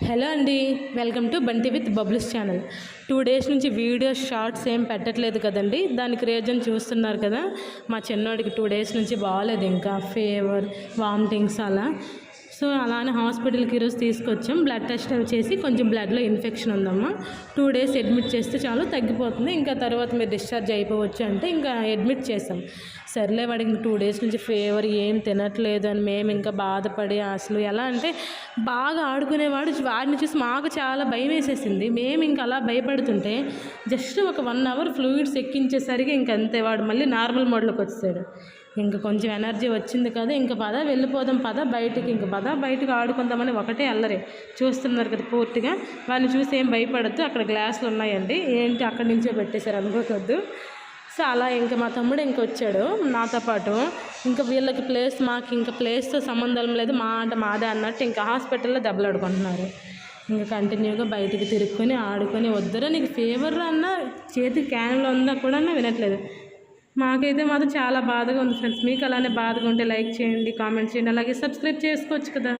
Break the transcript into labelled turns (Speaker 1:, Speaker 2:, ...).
Speaker 1: Hello అండి, welcome to Bunty with Bubblu's channel. 2 days నుంచి videos shorts ఏం పెట్టట్లేదు కదండి. దానికి రీజన్ చూస్తున్నారు కదా. మా చిన్నోడికి 2 డేస్ నుంచి బాగాలేదు, ఇంకా ఫీవర్, వామిటింగ్స్ అలా. సో అలానే హాస్పిటల్కి ఈరోజు తీసుకొచ్చాం. బ్లడ్ టెస్ట్ చేసి కొంచెం బ్లడ్లో ఇన్ఫెక్షన్ ఉందమ్మా, 2 డేస్ అడ్మిట్ చేస్తే చాలు తగ్గిపోతుంది, ఇంకా తర్వాత మీరు డిశ్చార్జ్ అయిపోవచ్చు అంటే ఇంకా అడ్మిట్ చేసాం. సర్లే వాడికి 2 డేస్ నుంచి ఫీవర్, ఏం తినట్లేదు అని మేము ఇంకా బాధపడి, అసలు ఎలా అంటే బాగా ఆడుకునేవాడు, వాడిని చూసి మాకు చాలా భయం వేసేసింది. మేము ఇంకా అలా భయపడుతుంటే జస్ట్ ఒక 1 అవర్ ఫ్లూయిడ్స్ ఎక్కించేసరికి ఇంక అంతే, వాడు మళ్ళీ నార్మల్ మోడ్లోకి వచ్చాడు. ఇంకా కొంచెం ఎనర్జీ వచ్చింది కదా, ఇంకా పద వెళ్ళిపోదాం, పద బయటికి, ఇంక పద బయటకు ఆడుకుందామని ఒకటే అల్లరి. చూస్తున్నారు కదా పూర్తిగా. వాళ్ళని చూసి ఏం భయపడద్దు, అక్కడ గ్లాసులు ఉన్నాయండి, ఏంటి అక్కడి నుంచే పెట్టేశారు అనుకోవద్దు. సో అలా ఇంకా మా తమ్ముడు ఇంకొచ్చాడు నాతో పాటు. ఇంకా వీళ్ళకి ప్లేస్, మాకు ఇంకా ప్లేస్తో సంబంధం లేదు, మా అంటే మాదే అన్నట్టు ఇంకా హాస్పిటల్లో దెబ్బలాడుకుంటున్నారు. ఇంకా కంటిన్యూగా బయటికి తిరుక్కొని ఆడుకొని, వద్దరా నీకు ఫీవర్ అన్నా, చేతి క్యాన్లో ఉందా కూడా వినట్లేదు. మాకైతే మాత్రం చాలా బాధగా ఉంది ఫ్రెండ్స్. మీకు అలానే బాధగా ఉంటే లైక్ చేయండి, కామెంట్ చేయండి, అలాగే సబ్స్క్రైబ్ చేసుకోవచ్చు కదా.